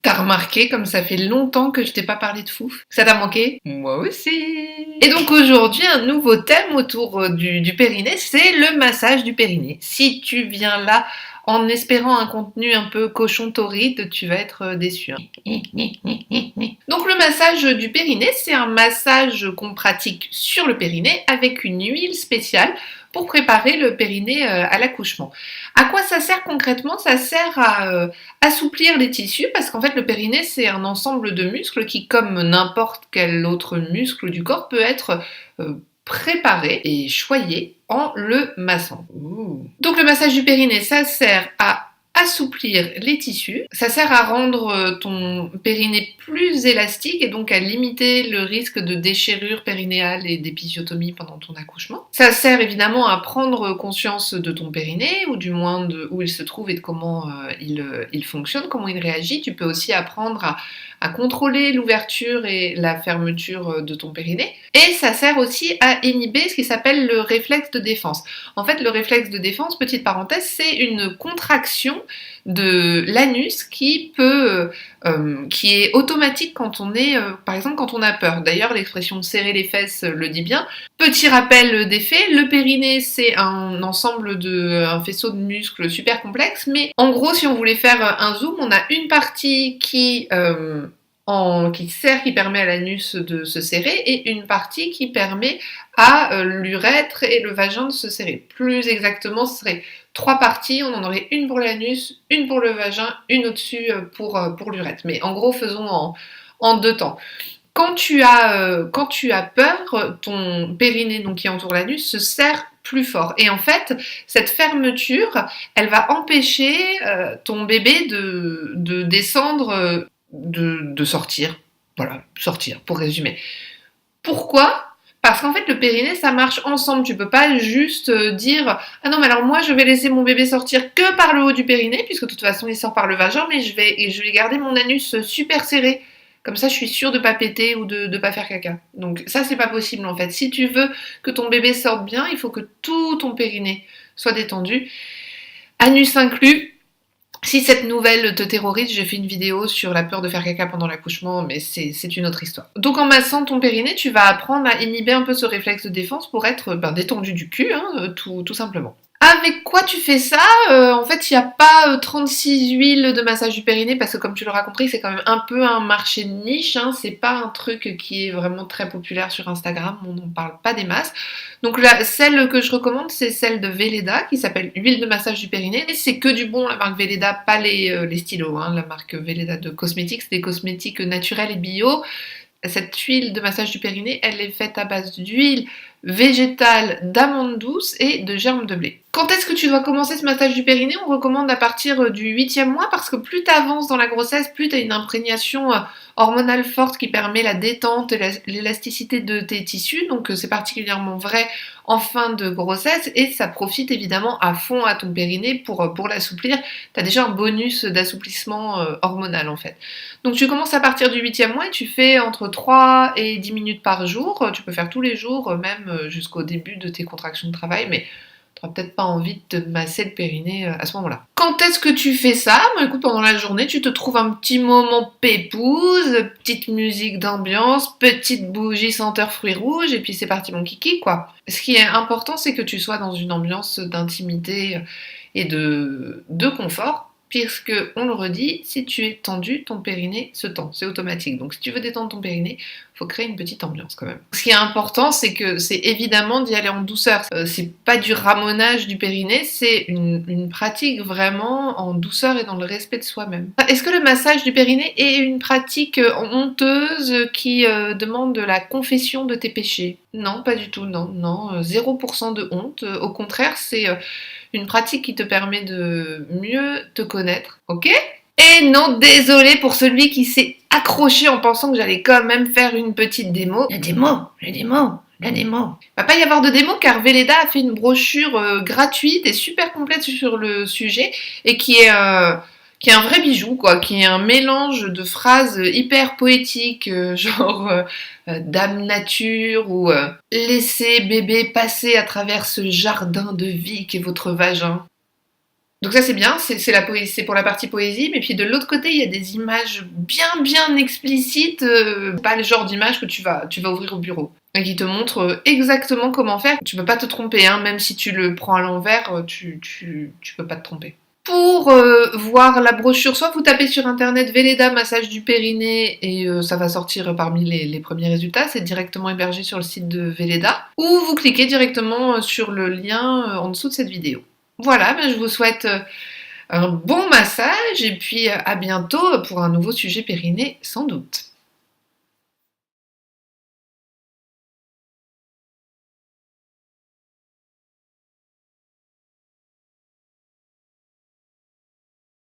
T'as remarqué comme ça fait longtemps que je t'ai pas parlé de fouf? Ça t'a manqué? Moi aussi. Et donc aujourd'hui, un nouveau thème autour du périnée, c'est le massage du périnée. Si tu viens là en espérant un contenu un peu cochon torride, tu vas être déçu, hein. Donc le massage du périnée, c'est un massage qu'on pratique sur le périnée avec une huile spéciale pour préparer le périnée à l'accouchement. À quoi ça sert concrètement? Ça sert à assouplir les tissus parce qu'en fait le périnée c'est un ensemble de muscles qui, comme n'importe quel autre muscle du corps, peut être préparé et choyé en le massant. Ouh. Donc le massage du périnée, ça sert à assouplir les tissus, ça sert à rendre ton périnée plus élastique et donc à limiter le risque de déchirure périnéale et d'épisiotomie pendant ton accouchement. Ça sert évidemment à prendre conscience de ton périnée, ou du moins de où il se trouve et de comment il fonctionne, comment il réagit. Tu peux aussi apprendre à contrôler l'ouverture et la fermeture de ton périnée. Et ça sert aussi à inhiber ce qui s'appelle le réflexe de défense. En fait, le réflexe de défense, petite parenthèse, c'est une contraction de l'anus qui est automatique quand on est, par exemple, quand on a peur. D'ailleurs, l'expression serrer les fesses le dit bien. Petit rappel des faits, le périnée, c'est un un faisceau de muscles super complexe, mais en gros, si on voulait faire un zoom, on a une partie qui permet à l'anus de se serrer et une partie qui permet à l'urètre et le vagin de se serrer. Plus exactement, ce serait 3 parties, on en aurait une pour l'anus, une pour le vagin, une au-dessus pour l'urètre. Mais en gros, faisons en 2 temps. Quand tu as peur, ton périnée donc, qui entoure l'anus se serre plus fort. Et en fait, cette fermeture, elle va empêcher ton bébé de descendre, de sortir. Voilà, sortir, pour résumer. Pourquoi ? Parce qu'en fait, le périnée, ça marche ensemble. Tu peux pas juste dire « Ah non, mais alors moi, je vais laisser mon bébé sortir que par le haut du périnée, puisque de toute façon, il sort par le vagin, mais je vais garder mon anus super serré. Comme ça, je suis sûre de pas péter ou de pas faire caca. » Donc ça, c'est pas possible, en fait. Si tu veux que ton bébé sorte bien, il faut que tout ton périnée soit détendu. Anus inclus. Si cette nouvelle te terrorise, j'ai fait une vidéo sur la peur de faire caca pendant l'accouchement, mais c'est une autre histoire. Donc en massant ton périnée, tu vas apprendre à inhiber un peu ce réflexe de défense pour être détendu du cul, hein, tout simplement. Avec quoi tu fais ça? En fait, il n'y a pas 36 huiles de massage du périnée parce que comme tu l'auras compris, c'est quand même un peu un marché de niche, hein. C'est pas un truc qui est vraiment très populaire sur Instagram, on n'en parle pas des masses. Donc celle que je recommande, c'est celle de Velleda qui s'appelle huile de massage du périnée. Et c'est que du bon, la marque Velleda, pas les stylos, hein. La marque Velleda de cosmétiques, c'est des cosmétiques naturels et bio. Cette huile de massage du périnée, elle est faite à base d'huile végétale, d'amandes douces et de germes de blé. Quand est-ce que tu dois commencer ce massage du périnée? On recommande à partir du 8e mois parce que plus tu avances dans la grossesse, plus tu as une imprégnation hormonale forte qui permet la détente et l'élasticité de tes tissus. Donc c'est particulièrement vrai en fin de grossesse et ça profite évidemment à fond à ton périnée pour l'assouplir. Tu as déjà un bonus d'assouplissement hormonal en fait. Donc tu commences à partir du 8e mois et tu fais entre 3 et 10 minutes par jour. Tu peux faire tous les jours, même jusqu'au début de tes contractions de travail, mais tu n'auras peut-être pas envie de te masser le périnée à ce moment-là. Quand est-ce que tu fais ça? Écoute, pendant la journée, tu te trouves un petit moment pépouze, petite musique d'ambiance, petite bougie senteur fruits rouges, et puis c'est parti mon kiki, quoi. Ce qui est important, c'est que tu sois dans une ambiance d'intimité et de confort, puisque, on le redit, si tu es tendu, ton périnée se tend, c'est automatique. Donc si tu veux détendre ton périnée, il faut créer une petite ambiance quand même. Ce qui est important, c'est que c'est évidemment d'y aller en douceur. C'est pas du ramonage du périnée, c'est une pratique vraiment en douceur et dans le respect de soi-même. Est-ce que le massage du périnée est une pratique honteuse qui demande de la confession de tes péchés? Non, pas du tout, non, 0% de honte. Au contraire, c'est une pratique qui te permet de mieux te connaître, ok? Et non, désolé pour celui qui s'est accroché en pensant que j'allais quand même faire une petite démo. La démo. Il va pas y avoir de démo car Velleda a fait une brochure gratuite et super complète sur le sujet et qui est un vrai bijou, quoi, qui est un mélange de phrases hyper poétiques, Dame Nature ou laissez bébé passer à travers ce jardin de vie qu'est votre vagin. Donc ça c'est bien, c'est pour la partie poésie, mais puis de l'autre côté il y a des images bien explicites, pas le genre d'image que tu vas ouvrir au bureau, et qui te montrent exactement comment faire. Tu peux pas te tromper, hein, même si tu le prends à l'envers, tu peux pas te tromper. Pour voir la brochure, soit vous tapez sur internet Velleda massage du périnée et ça va sortir parmi les premiers résultats, c'est directement hébergé sur le site de Velleda, ou vous cliquez directement sur le lien en dessous de cette vidéo. Voilà, ben je vous souhaite un bon massage et puis à bientôt pour un nouveau sujet périnée sans doute.